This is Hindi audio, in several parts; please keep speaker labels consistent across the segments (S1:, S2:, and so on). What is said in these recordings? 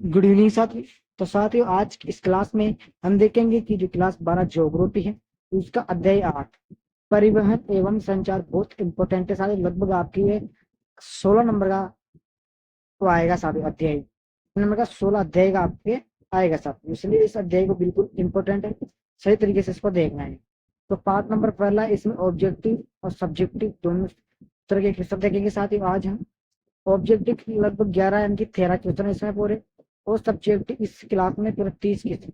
S1: गुड इवनिंग साथियों। तो साथियों, आज इस क्लास में हम देखेंगे कि जो क्लास 12 ज्योग्राफी है उसका अध्याय 8 परिवहन एवं संचार बहुत इंपॉर्टेंट है साथियों। लगभग आपकी ये 16 नंबर का तो आएगा साथियों। अध्याय नंबर का 16 अध्याय का आपके आएगा साथियों, इसलिए इस अध्याय को बिल्कुल इंपॉर्टेंट है, सही तरीके से इसको देखना है। तो पार्ट नंबर पहला, इसमें ऑब्जेक्टिव और सब्जेक्टिव दोनों तरह के क्वेश्चन देखेंगे साथियों। आज हम ऑब्जेक्टिव लगभग 11 यानी कि 13 क्वेश्चन इसमें पूरे, और सब्जेक्ट इस क्लास में पूरे 30 क्वेश्चन।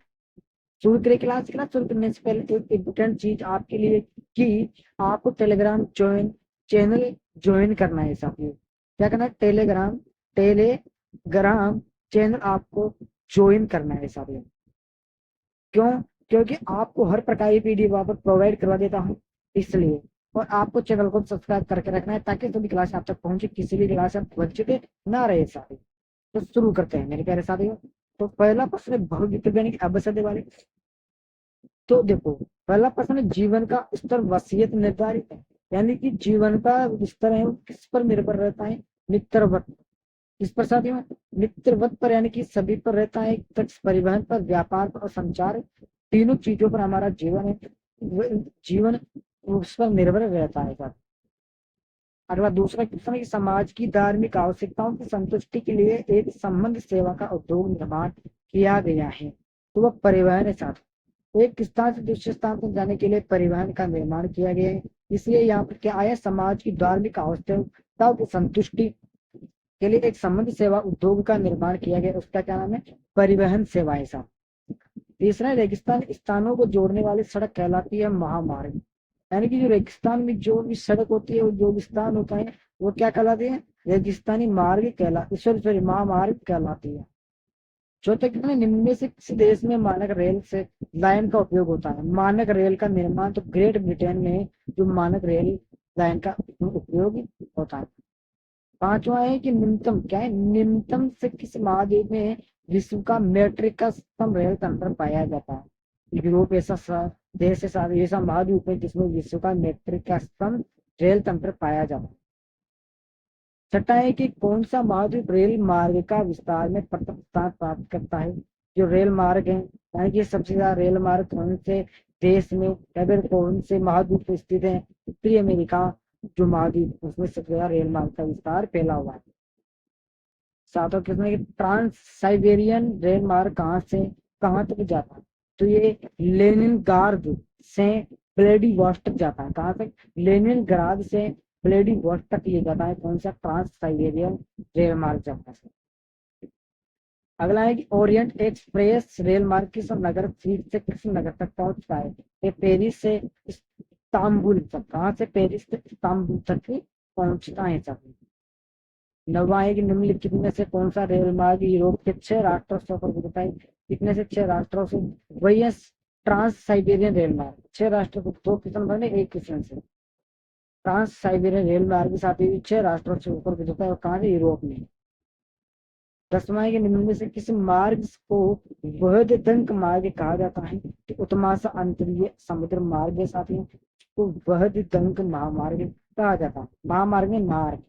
S1: शुरू करें क्लास शुरू करने से पहले एक इम्पोर्टेंट चीज आपके लिए कि आपको टेलीग्राम चैनल ज्वाइन करना है साथियों। क्या करना है? टेलीग्राम चैनल आपको ज्वाइन करना है साथियों। क्यों? क्योंकि आपको हर प्रकार की पीडीएफ वहां पर प्रोवाइड करवा देता हूँ, इसलिए। और आपको चैनल को सब्सक्राइब करके रखना है ताकि सभी क्लास आप तक पहुंचे, किसी भी क्लास आप वंचित ना रहे साथियों। तो शुरू करते हैं मेरे प्यारे साथियों। तो पहला प्रश्न है भौतिक वैज्ञानिक आवर्षण वाले। तो देखो, पहला प्रश्न है जीवन का स्तर वसीयत निर्धारित है, यानी कि जीवन का स्तर है वो किस पर निर्भर रहता है? मित्रवत। किस पर साथियों? मित्रवत पर, यानी कि सभी पर रहता है। तट परिवहन पर, व्यापार पर और संचार, तीनों चीजों पर हमारा जीवन है, जीवन उस पर निर्भर रहता है साथियों। अगला दूसरा क्वेश्चन है कि समाज की धार्मिक आवश्यकताओं की संतुष्टि के लिए एक संबंध सेवा का उद्योग निर्माण किया गया है, तो वह परिवहन है साथ। एक स्थान से दूसरे स्थान तक जाने के लिए परिवहन का निर्माण किया गया है, इसलिए यहाँ पर क्या आया? समाज की धार्मिक आवश्यकताओं की संतुष्टि के लिए एक संबंध सेवा उद्योग का निर्माण किया गया, उसका क्या नाम है? परिवहन सेवाएं साथ। तीसरा, रेगिस्तान स्थानों को जोड़ने वाली सड़क कहलाती है महामार्ग, यानी कि जो रेगिस्तान में जो भी सड़क होती है, जो भी स्थान होता है, वो क्या कहलाते हैं? रेगिस्तानी मार्ग सॉरी महामार्ग कहलाती है। चौथा, कितने निम्न में से किसी देश में मानक रेल से लाइन का उपयोग होता है? मानक रेल का निर्माण तो ग्रेट ब्रिटेन में जो मानक रेल लाइन का उपयोग होता है। पांचवा है कि निम्नतम क्या है? निम्नतम से किस महाद्वीप में विश्व का मैट्रिक का स्तंभ रेल तंत्र पाया जाता है? यूरोप देश ऐसा महाद्वीप है जिसमें विश्व का मैट्रिक का स्तंभ रेल तंत्र पाया जाता है। छठा है कि कौन सा महाद्वीप रेल मार्ग का विस्तार में प्रथम स्थान प्राप्त करता है? जो रेल मार्ग है, यानी कि सबसे ज्यादा रेल मार्ग कौन से देश में या फिर कौन से महाद्वीप में स्थित है? उत्तरी अमेरिका जो महाद्वीप, उसमें सबसे ज्यादा रेल मार्ग का विस्तार फैला हुआ है। सातवां क्वेश्चन है कि ट्रांस साइबेरियन रेल मार्ग कहाँ से कहाँ तक जाता है? तो ये लेनिनग्राद से व्लादिवोस्टॉक जाता है। कहाँ तक? लेनिनग्राद से व्लादिवोस्टॉक ये जाता है। कौन सा? ट्रांस साइबेरियन रेल मार्ग जाता है। अगला है कि ओरिएंट एक्सप्रेस रेल मार्ग किस नगर से किस नगर तक पहुंचता है? ये पेरिस से इस्तांबुल तक। कहाँ से? पेरिस से इस्तांबुल तक ही पहुंचता है सभी। नौवां है कि निम्नलिखित में से कौन सा रेल मार्ग यूरोप के 6 राष्ट्रों से होकर गुजरता है? कितने से? 6 राष्ट्रों से। वही है ट्रांस साइबेरियन रेल मार्ग। 6 राष्ट्रों को 2 क्वेश्चन बने, एक क्वेश्चन से। ट्रांस साइबेरियन रेल मार्ग के साथ ही 6 राष्ट्रों से होकर गुजरता है, और कहाँ से? यूरोप में। 10वां है कि निम्न में से किस मार्ग को बृहद्दंक मार्ग कहा जाता है? उत्तमाशा अंतरीय समुद्र मार्ग के साथ ही तो बृहद्दंक महामार्ग कहा जाता है। महामार्ग में मार्ग।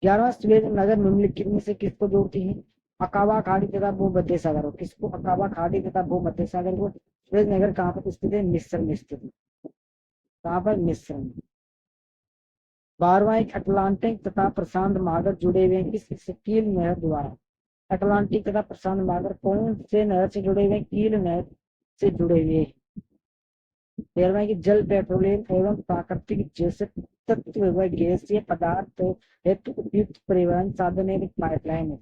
S1: 11वां, श्वेत नगर निम्नलिखित में से किसको जोड़ती है? अकाबा खाड़ी तथा भूमध्य सागर। किसको? अकाबा खाड़ी तथा भूमध्य सागर को। श्वेत नगर कहाँ पर स्थित है? मिस्र में स्थित है। कहाँ पर? मिस्र में। 12वां, एक अटलांटिक तथा प्रशांत महासागर जुड़े हुए हैं किस कील नहर द्वारा? अटलांटिक तथा प्रशांत महासागर कौन से नहर से जुड़े हुए हैं? कील नहर से जुड़े हुए हैं। 13वां की जल, पेट्रोलियम एवं प्राकृतिक जैसे तत्व व गैसीय पदार्थ हेतु उपयुक्त परिवहन साधन एक पाइपलाइन है।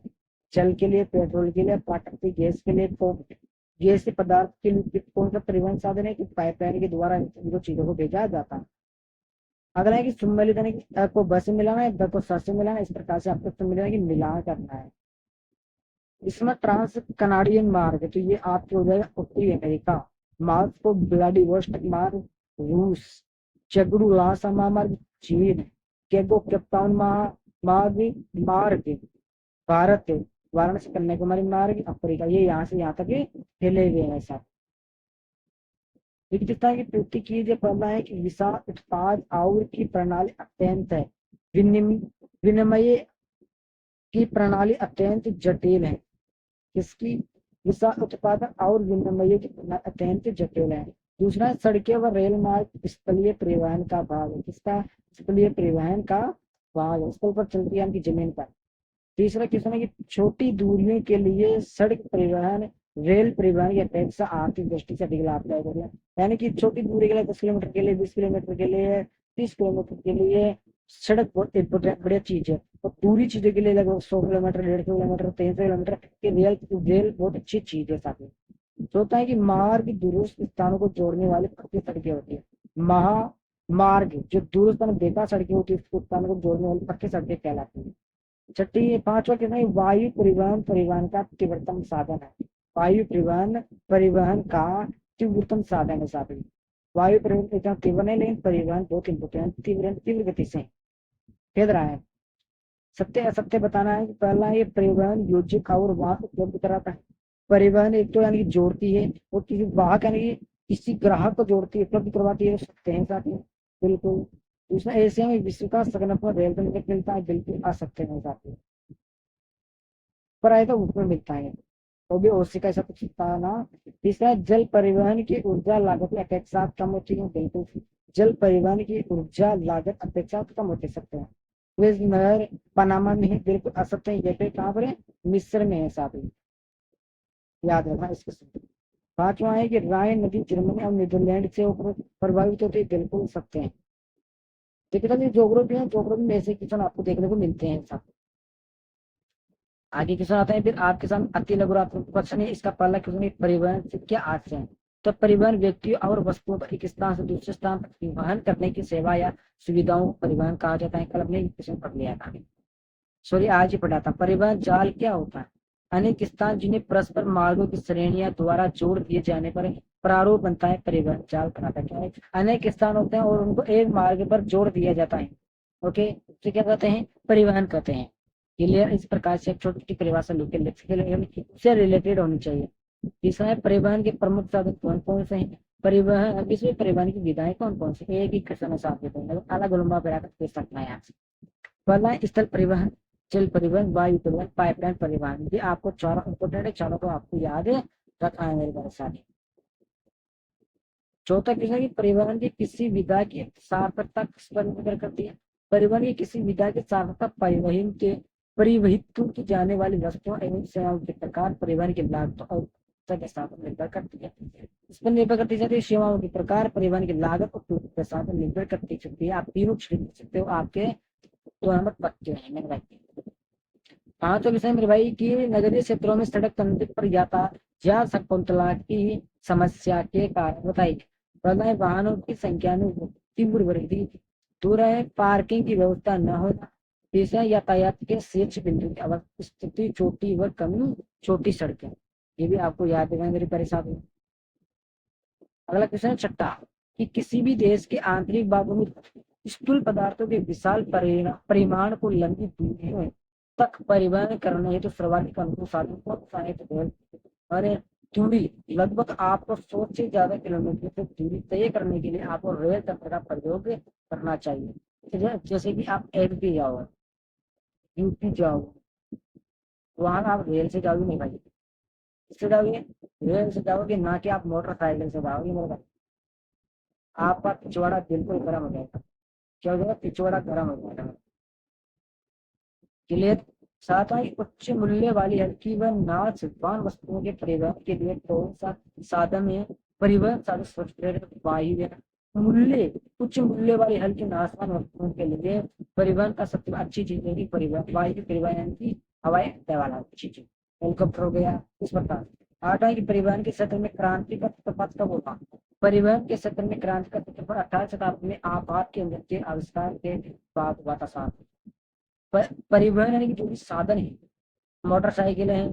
S1: जल के लिए, पेट्रोल के लिए, प्राकृतिक गैस के लिए, गैसीय पदार्थ के लिए कौन सा परिवहन साधन है? कि पाइपलाइन के द्वारा इन चीजों को भेजा जाता है। अगला है कि सम्मिलित, यानी कि अ को ब से मिलाना है, ब को स से मिलाना है, इस प्रकार से आपको सम्मिलित यानी कि मिलान करना है। इसमें ट्रांस कनाडियन मार्ग है, तो ये आपके हो जाएगा उत्तरी अमेरिका। मार्ग को व्लादिवोस्टॉक मार्ग रूस, चेगड़ू लासा महामार्ग चीन, केगो केपटाउन मार्ग मार्ग भारत, वाराणसी कन्याकुमारी मार्ग अफ्रीका। ये यहाँ से यहाँ तक फैले हुए हैं सब। विविधता की पूर्ति की जो पहला है कि विशाल उत्पाद और की प्रणाली अत्यंत है। विनिमय की प्रणाली अत्यंत जटिल है। किसकी विशाल उत्पादन और विनिमय की तुलना अत्यंत जटिल है। दूसरा, सड़कें व रेल मार्ग स्थलीय परिवहन का भाग है। किसका? स्थलीय परिवहन का भाग है, स्थल पर चलती है यानी जमीन पर। तीसरा क्वेश्चन है कि छोटी दूरियों के लिए सड़क परिवहन रेल परिवहन की अपेक्षा आर्थिक दृष्टि से अधिक लाभदायक होता है। यानी कि छोटी दूरी के लिए 10 किलोमीटर के लिए, 20 किलोमीटर के लिए, 30 किलोमीटर के लिए सड़क बहुत इम्पोर्टेंट बढ़िया चीज है। और दूरी चीजों के लिए लगभग 100 किलोमीटर, 150 किलोमीटर, 300 किलोमीटर की रेल रेल बहुत अच्छी चीज है। साथ में होता है कि मार्ग दूरस्थ स्थानों को जोड़ने वाली पक्की सड़कें होती है। महामार्ग जो दूरस्थ देखा सड़कें होती है, उस स्थानों को जोड़ने वाली पक्की सड़कें कहलाती है। छठी पांचवा कितना है? वायु परिवहन परिवहन का तीव्रतम साधन है। वायु परिवहन परिवहन का तीव्रतम साधन है। साथ ही वायु परिवहन इतना तीव्र नहीं, लेकिन परिवहन बहुत इंपोर्टेंट, तीव्र तीव्र गति से खेद रहा है। सत्य असत्य बताना है कि पहला, ये परिवहन योज्य और वाहन उपलब्ध कराता है। परिवहन एक तो यानी कि जोड़ती है, और किसी वाहक यानी कि किसी ग्राहक को जोड़ती है, उपलब्ध करवाती है, सकते हैं साथ में। बिल्कुल। दूसरा, एशिया में विश्व का संगठन रेल टिकट मिलता है, बिल्कुल आ सकते हैं साथ में। पर आए तो उसमें मिलता है, वो भी ओसी का ऐसा कुछ था ना। तीसरा, जल परिवहन की ऊर्जा लागत की अपेक्षा कम होती है, बिल्कुल। जल परिवहन की ऊर्जा लागत अपेक्षा कम होते सकते हैं। सुएज नहर पनामा में है, बिल्कुल असत्य है। ये पे कहाँ पर है? मिस्र में है साथ ही, याद रखना इसके साथ। पांचवा है कि राइन नदी जर्मनी और नीदरलैंड से प्रभावित होती है, बिल्कुल सत्य है। देखिए जोग्राफी है, जोग्राफी में ऐसे क्वेश्चन आपको देखने को मिलते हैं साथ। आगे क्वेश्चन आता है फिर आपके सामने अति लघुरात्मक क्वेश्चन है। इसका पहला क्वेश्चन है, परिवहन से क्या आशय है? तो परिवहन व्यक्तियों और वस्तुओं को एक स्थान से दूसरे स्थान तक परिवहन करने की सेवा या सुविधाओं को परिवहन कहा जाता है। कल हमने क्वेश्चन पढ़ लिया था, सॉरी आज ही पढ़ा था। परिवहन जाल क्या होता है? अनेक स्थान जिन्हें परस्पर मार्गों की श्रेणियां द्वारा जोड़ दिए जाने पर प्रारूप बनता है, परिवहन जाल कहलाता है। क्या है? अनेक स्थान होते हैं और उनको एक मार्ग पर जोड़ दिया जाता है। ओके, तो क्या कहते हैं? परिवहन कहते हैं। क्लियर? इस प्रकार से एक छोटी छोटी परिभाषा लिख से रिलेटेड होनी चाहिए। तीसरा है, परिवहन के प्रमुख साधन कौन कौन से हैं? परिवहन इसमें परिवहन की विधाएं कौन कौन सी? एक ही क्वेश्चन में साथ देते हैं, अलग लंबा बढ़ा कर पूछ सकना है यहाँ से। पहला है स्थल परिवहन, जल परिवहन, वायु परिवहन, पाइपलाइन परिवहन। ये आपको चारों इंपोर्टेंट है, चारों को आपको याद रखना है मेरे बारे साथ। चौथा क्वेश्चन है कि परिवहन की किसी विधा की सार्थकता किस पर निर्भर करती है? परिवहन की किसी विधा की सार्थकता परिवहित की जाने वाली वस्तुओं एवं सेवाओं के प्रकार, परिवहन की लागत और के साथ निर्भर करती है। इस पर निर्भर करती जाती है सेवाओं के प्रकार, परिवहन की लागत और के साथ निर्भर करती सकती है। आप तीनों छेड़ सकते हो, आपके 2 नंबर पक्के हैं मेरे भाई। पांचवा विषय मेरे भाई की नगरीय क्षेत्रों में सड़क तंत्र पर यातायात शकुंतला की समस्या के कारण बताइए। पहला है वाहनों की संख्या में तीव्र वृद्धि। दूसरा है पार्किंग की व्यवस्था न होना। तीसरा, यातायात के शीर्ष बिंदु की स्थिति छोटी व कम छोटी सड़कें। ये भी आपको याद रखना मेरे परेशान। अगला क्वेश्चन है छठा, कि किसी भी देश के आंतरिक भागों में स्थूल पदार्थों के विशाल परिमाण को लंबी दूरियों तक परिवहन करने हेतु सर्वाधिक अनुकूल साधन कौन सा है? तो रेल। अरे दूरी लगभग आपको 100 से ज्यादा किलोमीटर से दूरी तय करने के लिए आपको रेल तंत्र का प्रयोग करना चाहिए। जैसे कि आप एमपी जाओ, यूपी जाओ, वहां आप रेल से जाओगे नहीं भाई, इससे जाओगे, रेल से जाओगे, ना कि आप मोटरसाइकिल से जाओगे मेरे भाई। आपका पिछवाड़ा बिल्कुल गर्म हो जाएगा। क्या हो जाएगा? पिछवाड़ा गर्म हो जाएगा। क्लियर? साथ ही उच्च मूल्य वाली हल्की व नाशवान वस्तुओं के परिवहन के लिए कौन सा साधन है? परिवहन साधन स्वच्छ वायु है। मूल्य उच्च मूल्य वाली हल्की नाशवान वस्तुओं के लिए परिवहन का सबसे अच्छी चीज है कि परिवहन वायु परिवहन की हवाई अड्डे वाला अच्छी चीज, हेलीकॉप्टर हो गया, इस प्रकार। आठवां कि परिवहन के क्षेत्र में क्रांति का सूत्रपात कब होगा? परिवहन के क्षेत्र में क्रांति का सूत्रपात 18वीं शताब्दी में आपात के इंजन के आविष्कार के बाद हुआ था। साथ परिवहन यानी कि जो भी साधन है, मोटरसाइकिल है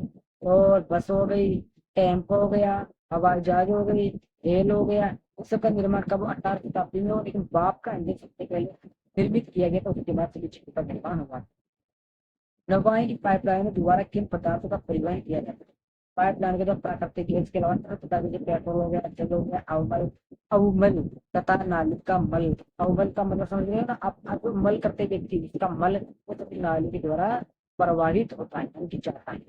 S1: और बस हो गई, टेम्पो हो गया, हवाई जहाज हो गई, रेल हो गया, उस सबका निर्माण कब? 18वीं शताब्दी में हो, लेकिन बाप का इंजन सबसे पहले निर्मित किया गया था, उसके बाद सभी चीजों का निर्माण हुआ। नौवाई की पाइपलाइन में दोबारा किन पदार्थों का परिवहन किया जाता है? पाइपलाइन के द्वारा प्राकृतिक गैस के अलावा तरल पदार्थ जैसे पेट्रोल हो गया, जल हो गया, अवमल अवमल तथा नाली का मल। अवमल का मतलब समझ रहे हो ना आप मल करते व्यक्ति, इसका मल वो तो नाली के द्वारा प्रवाहित होता है, उनकी जाता है।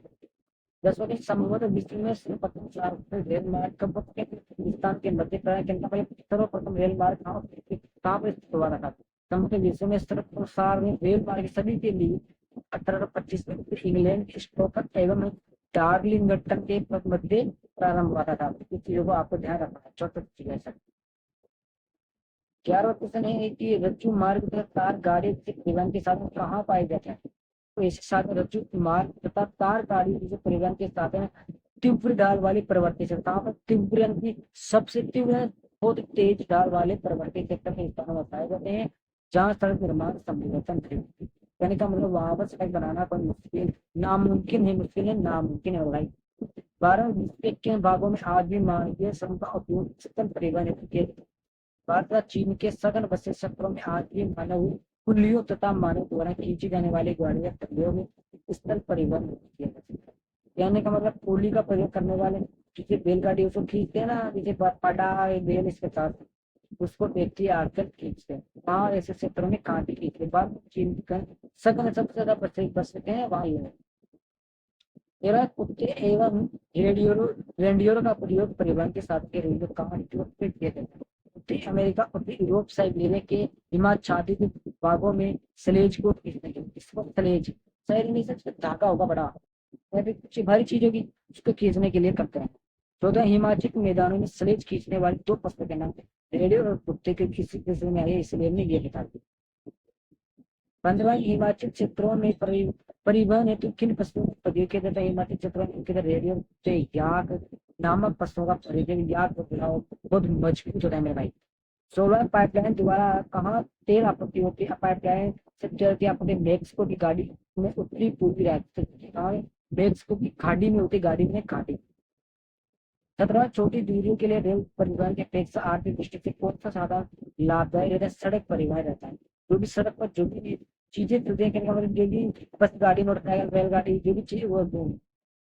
S1: 10वां क्वेश्चन, संभवतः विश्व में सर्वप्रथम 4 रेल मार्ग कब बने? हिंदुस्तान के मध्य प्रदेश के अंदर सर्वप्रथम रेल मार्ग कहाँ पर स्थित हुआ था? संभवतः विश्व में सर्वप्रथम 4 रेल मार्ग सभी के लिए 1825 में इंग्लैंड स्टॉक एवं डार्लिंगटन के मध्य प्रारंभ हुआ था। इस चीजों को आपको ध्यान रखना है, छोटे चीजें सब। 11वां क्वेश्चन है कि रज्जु मार्ग तथा तार गाड़ी परिवहन के साधन कहाँ पाए जाते हैं? तो इसी साधन रज्जु मार्ग तथा तार गाड़ी परिवहन के साधन तीव्र ढाल वाली पर्वतीय क्षेत्र, कहाँ पर तीव्र यानी सबसे तीव्र बहुत तेज ढाल वाले पर्वतीय क्षेत्र में स्थानों में पाए जाते हैं, जहाँ सड़क निर्माण संभवतः थे। कहने का मतलब वहां पर सड़क बनाना कोई मुश्किल नामुमकिन है, मुश्किल है नामुमकिन है भाई। 12 के भागों में आज भी मानवीय श्रम का उपयोग स्थल परिवहन हेतु किया जाता है। भारत व चीन के सघन बसे क्षेत्रों में आज भी मानव कुल्लियों तथा मानव द्वारा खींची जाने वाली गाड़ियां ट्रकों में स्थल परिवहन किया जा सकता है। कहने का मतलब कुल्ली का प्रयोग करने वाले जैसे बैलगाड़ी उसको खींचते हैं ना, जैसे पटा बैल इसके साथ उसको व्यक्ति आकर खींचते हैं, वहाँ ऐसे क्षेत्रों में कांटे खींचते बाद चीन का सघन सबसे ज्यादा बस हैं वहाँ ये मेरा कुत्ते एवं रेडियो का प्रयोग परिवहन के साथ के रेडियो कहाँ पे किया जाता है? उत्तरी अमेरिका, उत्तरी यूरोप, साइबेरिया के हिमाच्छादित भागों में स्लेज को खींचने के लिए, इसको स्लेज शायद नहीं सच धागा होगा बड़ा या फिर कुछ भारी चीज होगी उसको खींचने के लिए करते हैं। 14 हिमाचल मैदानों में स्लेज खींचने वाली 2 पशुओं के नाम रेडियो और कुत्ते के किसी किसी में आए, इसलिए हमने ये बता दिया। 15 हिमाचल क्षेत्रों में परिवहन हेतु किन पशुओं का प्रयोग किया जाता है? हिमाचल क्षेत्रों में रेडियो से याक नामक पशुओं का प्रयोग, याक बहुत मजबूत होता है मेरे भाई। 16 पाइपलाइन द्वारा कहाँ तेल आपूर्ति होती है? पाइपलाइन से तेल की आपूर्ति मेक्सिको की गाड़ी में उत्तरी पूर्वी राज्य मेक्सिको की खाड़ी में होती, गाड़ी में खाड़ी। 17 छोटी दूरियों के लिए रेल परिवहन की अपेक्षा आर्थिक दृष्टि से कौन सा ज्यादा लाभदायक रहता है? सड़क परिवहन रहता है। जो भी सड़क पर जो भी चीजें चलती है, मतलब जो भी बस गाड़ी मोटरसाइकिल रेलगाड़ी जो भी चीज वो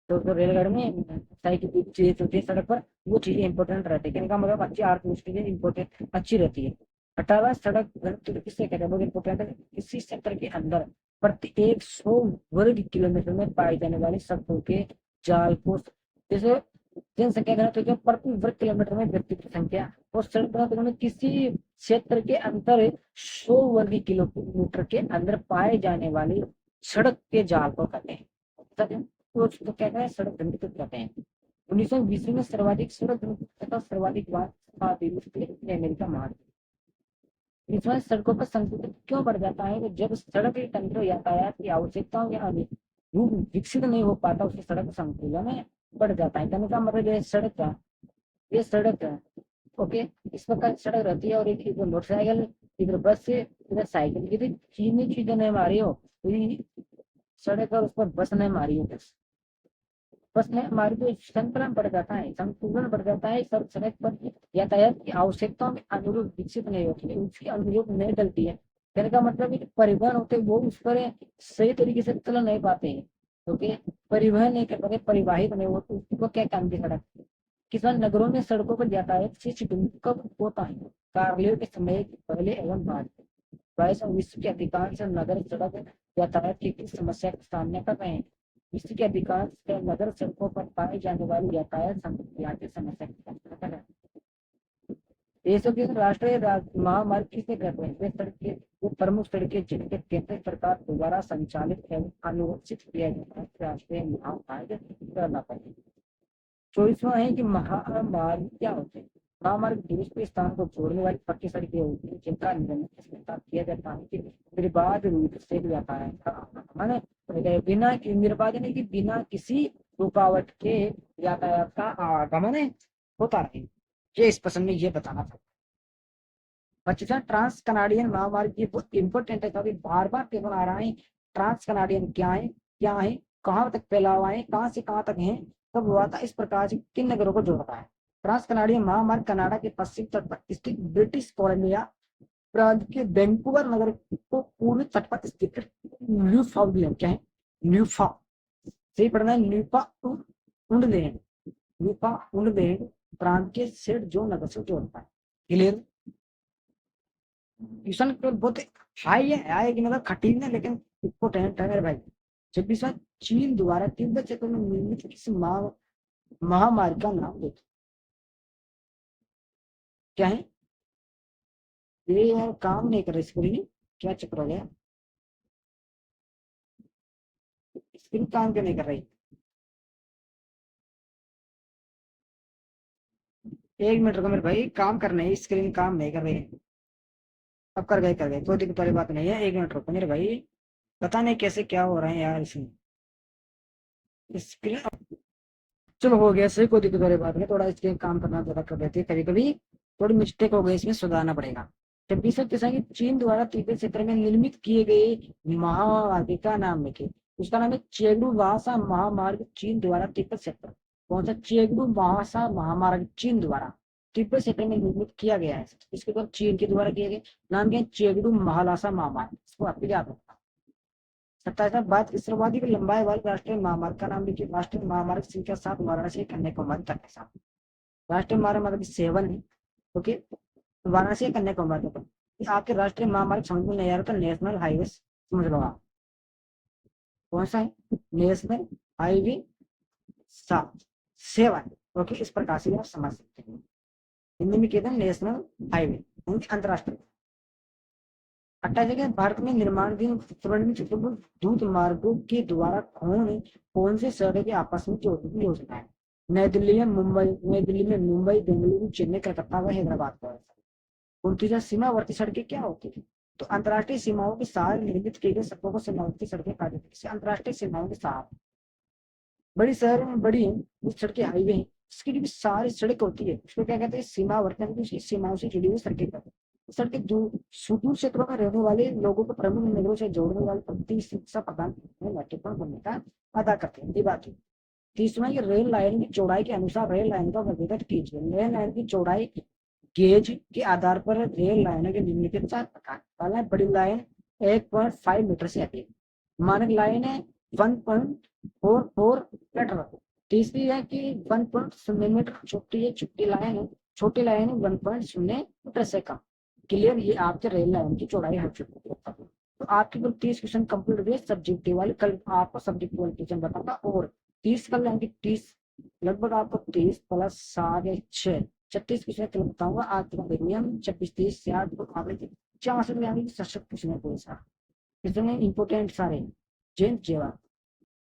S1: तो रेलगाड़ी में साइकिल जो भी चीजें चलती है सड़क पर वो चीजें इंपॉर्टेंट रहती है, कहने का मतलब अच्छी आर्थिक दृष्टि से इंपॉर्टेंट अच्छी रहती है। 18 सड़क घनत्व किससे कहते हैं? बहुत इंपॉर्टेंट है। किसी क्षेत्र के अंदर प्रति 100 वर्ग किलोमीटर में पाई जाने वाली सड़कों के जाल को, जैसे जनसंख्या घनत्व जो प्रति वर्ग किलोमीटर में व्यक्ति की संख्या और सड़क घनत्व में किसी क्षेत्र के अंतर 100 वर्ग किलोमीटर के अंदर पाए जाने वाली सड़क के जाल को कहते हैं। तो क्या कहते हैं? सड़क घनत्व कहते हैं। 1920 में सर्वाधिक सड़क घनत्व तथा सर्वाधिक अमेरिका महाद्वीप। इसमें सड़कों का संकुचन क्यों बढ़ जाता है? कि जब सड़क तंत्र यातायात की आवश्यकताओं या रूप विकसित नहीं हो पाता उससे सड़क संकुलन बढ़ जाता है। कहने का मतलब ये सड़क है ओके, इस प्रकार सड़क रहती है और एक इधर मोटरसाइकिल इधर बस से इधर साइकिल, यदि चीनी चीजें नहीं मारी हो तो सड़क और उस पर बस नहीं मारी हो, बस में हमारी तो संतुलन बढ़ जाता है, संतुलन बढ़ जाता है। सब सड़क पर यातायात की आवश्यकताओं में अनुरूप विकसित नहीं होती है, उसकी अनुरूप नहीं डलती है। कहने का मतलब परिवहन होते वो उस पर सही तरीके से चल नहीं पाते हैं, क्योंकि परिवहन नहीं कर पाते, परिवाहित नहीं होते, उसको क्या काम की सड़क। किसान नगरों में सड़कों पर यातायात से कब होता है? कार्यों के समय पहले एवं बाद। विश्व के अधिकांश नगर सड़क यातायात की किस समस्या का सामना कर रहे हैं? विश्व के अधिकांश नगर सड़कों पर पाई जाने वाली यातायात समस्या की सामना कर रहे हैं। देशों के राष्ट्रीय महामार्ग किसे कहते हैं? वे सड़कें वो प्रमुख सड़कें जिनके केंद्र सरकार द्वारा संचालित एवं अनुरक्षित किया जाता है राष्ट्रीय महामार्ग कहलाता है। 24वां है कि महामार्ग क्या होते हैं? महामार्ग दूसरे स्थान को जोड़ने वाली पक्की सड़कें होती है जिनका निर्माण किया जाता है कि निर्बाध रूप से यातायात का आगमन बिना नहीं कि बिना किसी रुकावट के यातायात का आगमन होता रहे। ये इस प्रश्न में ये बताना था। 25वां ट्रांस कनाडियन महामार्ग ये बहुत इंपॉर्टेंट है, कभी बार बार पेपर आ रहा है। ट्रांस कनाडियन क्या है, कहाँ तक फैला हुआ है, कहाँ से कहाँ तक है, कब हुआ था, इस प्रकार से किन नगरों को जोड़ता है? ट्रांस कनाडियन महामार्ग कनाडा के पश्चिम तट पर स्थित ब्रिटिश कोलंबिया प्रांत के वैंकूवर नगर को पूर्वी तट पर स्थित न्यूफाउंडलैंड क्या है? न्यूफा सही पढ़ना है, न्यूफाउंडलैंड प्रांत के सेंट जॉन नगर से जोड़ता है। क्लियर? ट्यूशन बहुत हाई है, कि मतलब कठिन है लेकिन इम्पोर्टेंट है मेरे भाई। 26वां, चीन द्वारा तिब्बत क्षेत्र में निर्मित किस महामार्ग का नाम देते? क्या है ये यार, काम नहीं कर रही स्क्रीन, क्या चक्कर हो गया? स्क्रीन काम क्यों नहीं कर रही? 1 मिनट रुको मेरे भाई, काम करना है, स्क्रीन काम नहीं कर रही है। अब कर गए, कोई दिक्कत वाली बात नहीं है। 1 मिनट रुको मेरे भाई, पता नहीं कैसे क्या हो रहा है यार इसमें स्क्रीन। चलो हो गया सही, कोई दिक्कत वाली बात नहीं, थोड़ा इसके काम करना ज्यादा कर देते हैं कभी कभी, थोड़ी मिस्टेक हो गई, इसमें सुधारना पड़ेगा। 26वां किसान की चीन द्वारा तिब्बत क्षेत्र में निर्मित किए गए महामार्ग का नाम लिखे। उसका नाम है चेगडू भाषा महामार्ग, चीन द्वारा तिब्बत क्षेत्र। कौन सा? चेगडू भाषा महामार्ग चीन द्वारा तिब्बत क्षेत्र में निर्मित किया गया है। इसके बाद चीन के द्वारा किया गया, नाम क्या है? चेगडू महालासा महामार्ग। इसको आपको याद रखना। 27 बात सर्वाधिक लंबाई वाले राष्ट्रीय महामार्ग का नाम लिखिए। राष्ट्रीय महामार्ग संख्या 7 वाराणसी कन्याकुमारी तक है साहब। राष्ट्रीय महामार्ग 7 है। ओके, वाराणसी कन्याकुमारी तक। आपके राष्ट्रीय महामार्ग समझ में नहीं आ रहा तो नेशनल हाईवे समझ लो आप। कौन सा है? नेशनल हाईवे 7 ओके, इस प्रकार से आप समझ सकते हैं। हिंदी में कहते हैं नेशनल हाईवे, अंतरराष्ट्रीय। 28 भारत में निर्माणाधीन त्रिवेणी चतुर्भुज द्रुत मार्गों के द्वारा कौन से शहरों के आपस में जोड़ने की योजना है? नई दिल्ली में मुंबई, बेंगलुरु, चेन्नई, कलकत्ता व हैदराबाद को। 29 सीमावर्ती सड़कें क्या होती है? तो अंतर्राष्ट्रीय सीमाओं के साथ निर्मित किए गए सड़कों को सीमावर्ती सड़कें कहा जाता है। अंतर्राष्ट्रीय सीमाओं के साथ बड़ी शहरों में बड़ी सड़कें हाईवे हैं, इसकी जो सारी सड़क होती है उसको क्या कहते हैं? सीमावर्ती, उसकी सीमाओं से जुड़ी हुई सड़कें कहते हैं। सड़कें जो सुदूर क्षेत्रों में रहने वाले लोगों को प्रमुख नगरों से जोड़ने वाले प्रति शिक्षा प्रदान करने में महत्वपूर्ण भूमिका अदा करते हैं। ये बात है। 30वां, ये रेल लाइन की चौड़ाई के अनुसार रेल लाइन का वर्गीकरण कीजिए। रेल लाइन की चौड़ाई गेज के आधार पर रेल लाइनों के निम्नलिखित 4 प्रकार। पहला, बड़ी लाइन 1.5 मीटर से अधिक, मानक लाइन है 1.44 मीटर। तीसरी है कि 1.0 मीटर छोटी है, छोटी लाइन है, छोटी लाइन 1.0 मीटर से कम। क्लियर, ये आपके रेल लाइन की चौड़ाई हो चुकी है। तो आपकी कुल 30 क्वेश्चन कंप्लीट हुए सब्जेक्टिव वाले। कल आपको सब्जेक्टिव वाले क्वेश्चन बताऊंगा, और 30 कल यानी 30, लगभग आपको 30 प्लस 7 6 36 क्वेश्चन कल बताऊंगा। आज हम 26 30 से 8 आगे 4 से यानी 67 क्वेश्चन है पूरे सारे, इतने इंपोर्टेंट सारे। जय जवान।